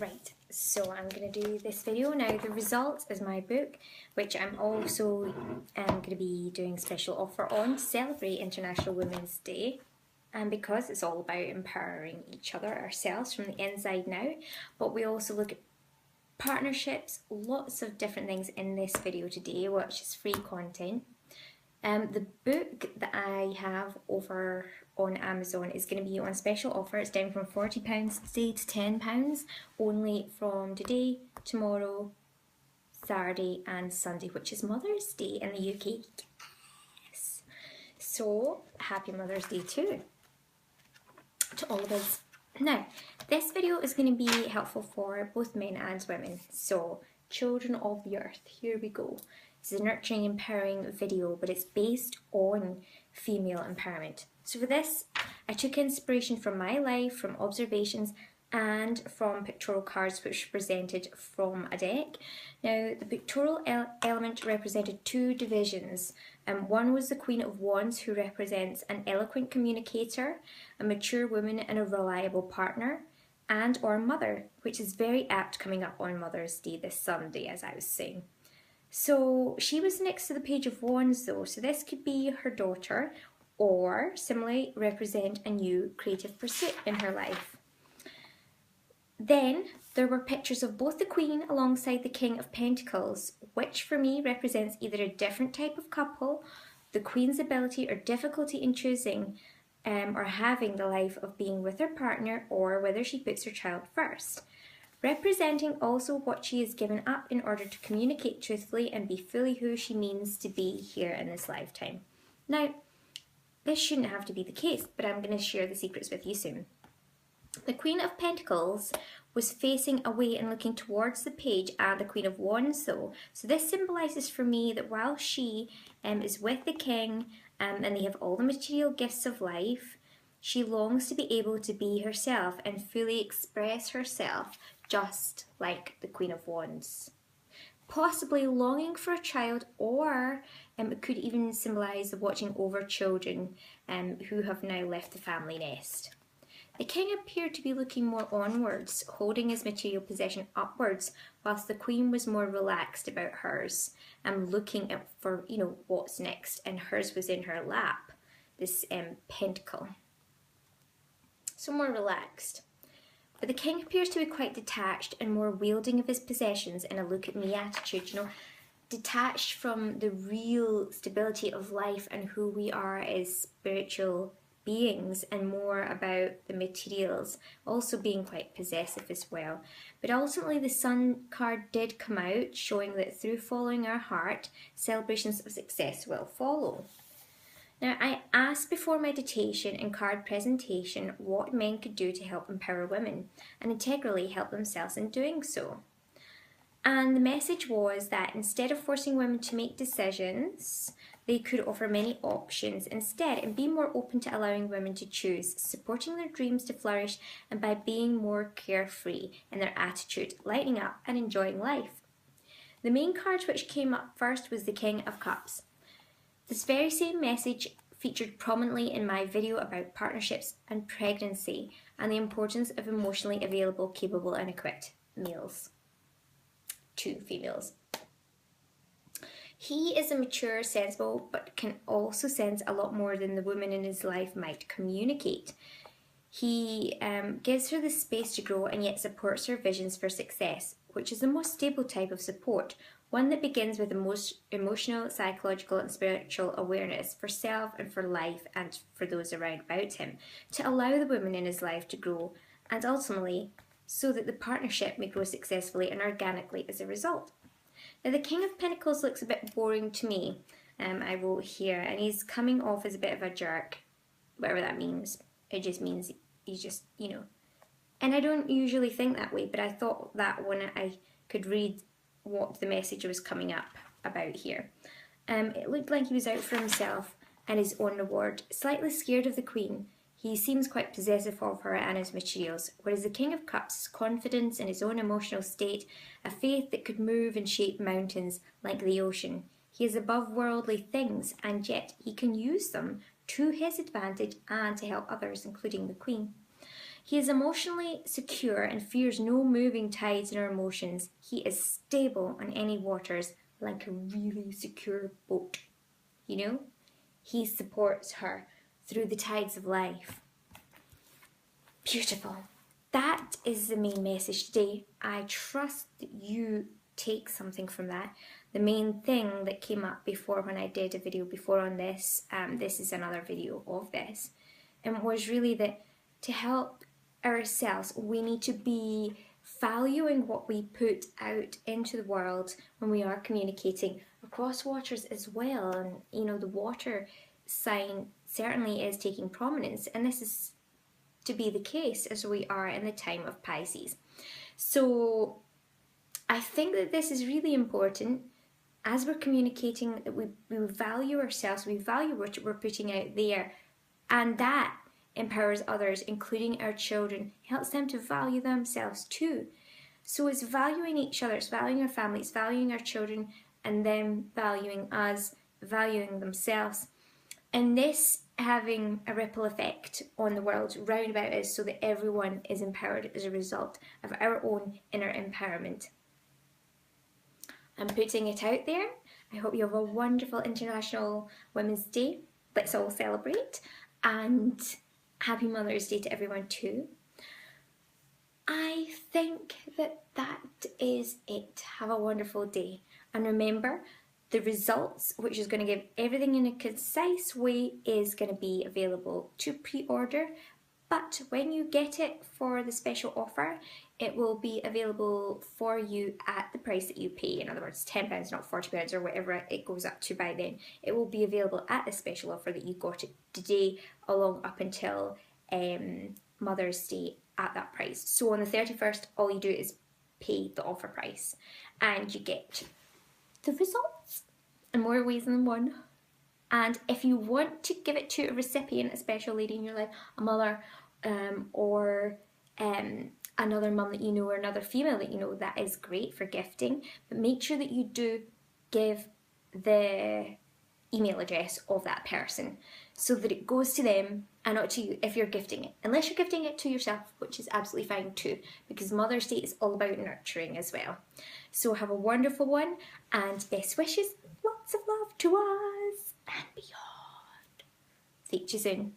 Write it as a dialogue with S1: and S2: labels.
S1: Right, so I'm going to do this video now. The result is my book, which I'm also going to be doing a special offer on to celebrate International Women's Day. And because it's all about empowering each other, ourselves from the inside now, but we also look at partnerships, lots of different things in this video today, which is free content. The book that I have over on Amazon is going to be on special offer. It's down from £40 today to £10, only from today, tomorrow, Saturday and Sunday, which is Mother's Day in the UK. Yes. So, happy Mother's Day too, to all of us. Now, this video is going to be helpful for both men and women. So, children of the earth, here we go. This is a nurturing, empowering video, but it's based on female empowerment. So for this, I took inspiration from my life, from observations, and from pictorial cards which were presented from a deck. Now, the pictorial element represented two divisions. One was the Queen of Wands, who represents an eloquent communicator, a mature woman and a reliable partner, and or mother, which is very apt coming up on Mother's Day this Sunday, as I was saying. So she was next to the Page of Wands though, so this could be her daughter or similarly represent a new creative pursuit in her life. Then there were pictures of both the Queen alongside the King of Pentacles, which for me represents either a different type of couple, the Queen's ability or difficulty in choosing or having the life of being with her partner, or whether she puts her child first. Representing also what she has given up in order to communicate truthfully and be fully who she means to be here in this lifetime. Now, this shouldn't have to be the case, but I'm going to share the secrets with you soon. The Queen of Pentacles was facing away and looking towards the page and the Queen of Wands though. So this symbolises for me that while she is with the King and they have all the material gifts of life, she longs to be able to be herself and fully express herself, just like the Queen of Wands. Possibly longing for a child, or it could even symbolise the watching over children who have now left the family nest. The King appeared to be looking more onwards, holding his material possession upwards, whilst the Queen was more relaxed about hers and looking out for, what's next, and hers was in her lap, this pentacle. So more relaxed. But the King appears to be quite detached and more wielding of his possessions in a look at me attitude, detached from the real stability of life and who we are as spiritual beings, and more about the materials, also being quite possessive as well. But ultimately the Sun card did come out, showing that through following our heart, celebrations of success will follow. Now, I asked before meditation and card presentation what men could do to help empower women and integrally help themselves in doing so. And the message was that instead of forcing women to make decisions, they could offer many options instead and be more open to allowing women to choose, supporting their dreams to flourish, and by being more carefree in their attitude, lighting up and enjoying life. The main card which came up first was the King of Cups. This very same message featured prominently in my video about partnerships and pregnancy and the importance of emotionally available, capable and equipped males to females. He is a mature, sensible, but can also sense a lot more than the woman in his life might communicate. He gives her the space to grow and yet supports her visions for success, which is the most stable type of support, one that begins with the most emotional, psychological and spiritual awareness for self and for life and for those around about him, to allow the woman in his life to grow and ultimately so that the partnership may grow successfully and organically as a result. Now, the King of Pentacles looks a bit boring to me, I wrote here, and he's coming off as a bit of a jerk, whatever that means. It just means he's just, And I don't usually think that way, but I thought that when I could read what the message was coming up about here. It looked like he was out for himself and his own reward, slightly scared of the Queen. He seems quite possessive of her and his materials, whereas the King of Cups is confidence in his own emotional state, a faith that could move and shape mountains like the ocean. He is above worldly things, and yet he can use them to his advantage and to help others, including the Queen. He is emotionally secure and fears no moving tides in our emotions. He is stable on any waters like a really secure boat. You know? He supports her through the tides of life. Beautiful. That is the main message today. I trust that you take something from that. The main thing that came up before when I did a video before on this, this is another video of this, and was really that to help ourselves, we need to be valuing what we put out into the world when we are communicating across waters as well. And you know, the water sign certainly is taking prominence, and this is to be the case as we are in the time of Pisces. So I think that this is really important as we're communicating, that we value ourselves, we value what we're putting out there, and that empowers others, including our children, helps them to value themselves too. So it's valuing each other, it's valuing our families, valuing our children, and them valuing us, valuing themselves. And this having a ripple effect on the world round about us so that everyone is empowered as a result of our own inner empowerment. I'm putting it out there. I hope you have a wonderful International Women's Day. Let's all celebrate. And happy Mother's Day to everyone too. I think that is it. Have a wonderful day. And remember, the results, which is going to give everything in a concise way, is going to be available to pre-order. But when you get it for the special offer, it will be available for you at the price that you pay. In other words, £10, not £40 or whatever it goes up to by then. It will be available at the special offer that you got it today, along up until Mother's Day at that price. So on the 31st, all you do is pay the offer price and you get the results in more ways than one. And if you want to give it to a recipient, a special lady in your life, a mother, or another mum that you know, or another female that you know, that is great for gifting. But make sure that you do give the email address of that person so that it goes to them and not to you if you're gifting it. Unless you're gifting it to yourself, which is absolutely fine too, because Mother's Day is all about nurturing as well. So have a wonderful one and best wishes. Lots of love to us and beyond. Speak to you soon.